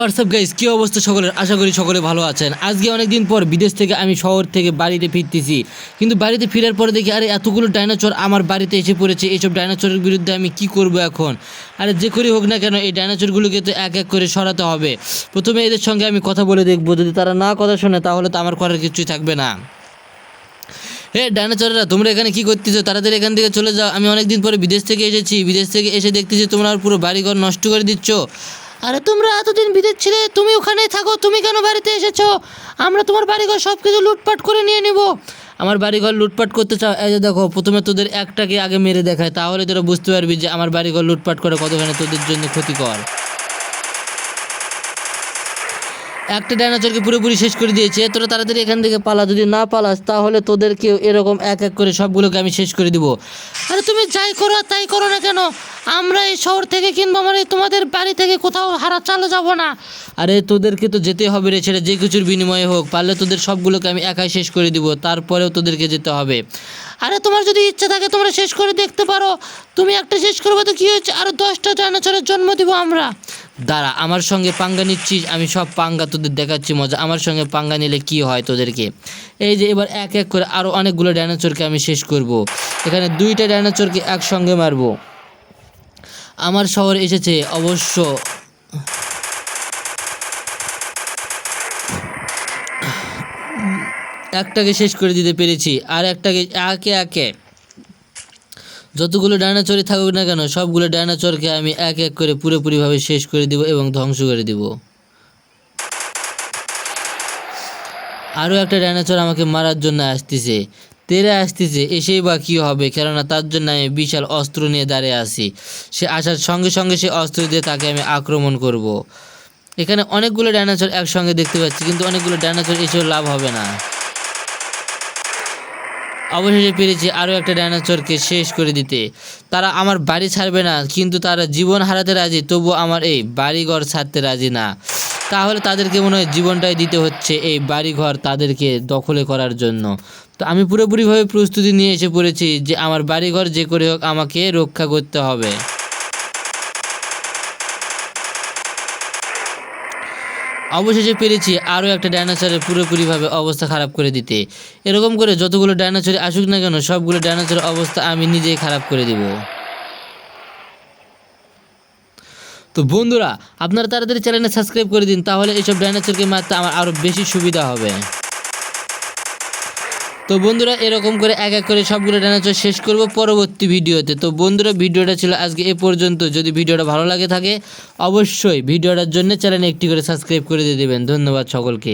WhatsApp guys, কী অবস্থা সকলের? আশা করি সকলে ভালো আছেন। আজকে অনেকদিন পর বিদেশ থেকে আমি শহর থেকে বাড়িতে ফিরতেছি, কিন্তু বাড়িতে ফেরার পরে দেখি আরে এতগুলো ডাইনোসর আমার বাড়িতে এসে পড়েছে। এইসব ডাইনোসরের বিরুদ্ধে আমি কি করব এখন? আরে যে করে হোক না কেন এই ডাইনোসরগুলোকে তো এক এক করে সরাতে হবে। প্রথমে এদের সঙ্গে আমি কথা বলে দেখবো, যদি তারা না কথা শোনে তাহলে তো আমার করার কিছুই থাকবে না। হে ডাইনোসররা, তোমরা এখানে কি করতেছো? তাড়াতাড়ি এখান থেকে চলে যাও। আমি অনেকদিন পরে বিদেশ থেকে এসেছি, বিদেশ থেকে এসে দেখতেছি তোমরা পুরো বাড়িঘর নষ্ট করে দিচ্ছ। আরে তোমরা এতদিন বিদেশ ছিলে, তুমি ওখানেই থাকো, তুমি কেন বাড়িতে এসেছো? আমরা তোমার বাড়িঘর সব কিছু লুটপাট করে নিয়ে নিব। আমার বাড়িঘর লুটপাট করতে চাও? এই যে দেখো, প্রথমে তোদের একটাকে আগে মেরে দেখায়, তাহলে তোরা বুঝতে পারবি যে আমার বাড়িঘর লুটপাট করে কতখানি তোদের জন্য ক্ষতিকর। একটা ডাইনোসরকে পুরোপুরি শেষ করে দিয়েছে। তোরা তাড়াতাড়ি এখান থেকে পালা, যদি না পালাস তাহলে তোদেরকেও এরকম এক এক করে সবগুলোকে আমি শেষ করে দিব। আরে তুমি যাই করো তাই করো না কেন, আমরা এই শহর থেকে কিংবা মানে তোমাদের বাড়ি থেকে কোথাও চালো যাব না। আরে তোদেরকে তো যেতে হবে রে, সেটা যে কিছুর বিনিময়ে হোক, পারলে তোদের সবগুলোকে আমি একাই শেষ করে দিব, তারপরেও তোদেরকে যেতে হবে। আরে তোমার যদি ইচ্ছা থাকে তোমরা শেষ করে দেখতে পারো, তুমি একটা শেষ করবে তো কী হয়েছে, আরও 10টা ডাইনোসরের জন্ম দিব আমরা। দাঁড়া, আমার সঙ্গে পাঙ্গা নিচ্ছিস? আমি সব পাঙ্গা তোদের দেখাচ্ছি মজা। আমার সঙ্গে পাঙ্গা নিলে কি হয় তোদেরকে। এই যে এবার এক এক করে আরও অনেকগুলো ডাইনোসরকে আমি শেষ করব। এখানে 2টা ডাইনোসরকে একসঙ্গে মারবো। আমার শহর এসেছে অবশ্য। একটাকে শেষ করে দিতে পেরেছি, আর একটাকে একে একে যতগুলো ডাইনোসরই থাকুক না কেন সবগুলো ডাইনোসরকে আমি এক এক করে পুরোপুরিভাবে শেষ করে দিব এবং ধ্বংস করে দিব। আরও একটা ডাইনোসর আমাকে মারার জন্য আসতেছে, তেরে আসতেছে। এসেই বা কী হবে, কেননা তার জন্য আমি বিশাল অস্ত্র নিয়ে দাঁড়িয়ে আছি। সে আসার সঙ্গে সঙ্গে সে অস্ত্র দিয়ে তাকে আমি আক্রমণ করব। এখানে অনেকগুলো ডাইনোসর একসঙ্গে দেখতে পাচ্ছি, কিন্তু অনেকগুলো ডাইনোসর এসেও লাভ হবে না। অবশেষে পেরেছি আরও একটা ডাইনোসরকে শেষ করে দিতে। তারা আমার বাড়ি ছাড়বে না, কিন্তু তারা জীবন হারাতে রাজি, তবু আমার এই বাড়িঘর ছাড়তে রাজি না। তাহলে তাদেরকে মনে হয় জীবনটাই দিতে হচ্ছে এই বাড়িঘর তাদেরকে দখলে করার জন্য। তো আমি পুরোপুরিভাবে প্রস্তুতি নিয়ে এসে পড়েছি যে আমার বাড়িঘর যে করে হোক আমাকে রক্ষা করতে হবে। অবশেষে পেরেছি আরও একটা ডাইনোসরের পুরোপুরিভাবে অবস্থা খারাপ করে দিতে। এরকম করে যতগুলো ডাইনোসর আসুক না কেন সবগুলো ডাইনোসরের অবস্থা আমি নিজেই খারাপ করে দিব। তো বন্ধুরা, আপনারা তাড়াতাড়ি চ্যানেলটা সাবস্ক্রাইব করে দিন, তাহলে এইসব ডাইনোসরকে মারতে আমার আরও বেশি সুবিধা হবে। তো বন্ধুরা, এরকম করে এক এক করে সবগুলো ডাইনোসর শেষ করব পরবর্তী ভিডিওতে। তো বন্ধুরা, ভিডিওটা ছিল আজকে এ পর্যন্ত। যদি ভিডিওটা ভালো লাগে থাকে অবশ্যই ভিডিওটার জন্য চ্যানেলে একটি করে সাবস্ক্রাইব করে দিয়ে দেবেন। ধন্যবাদ সকলকে।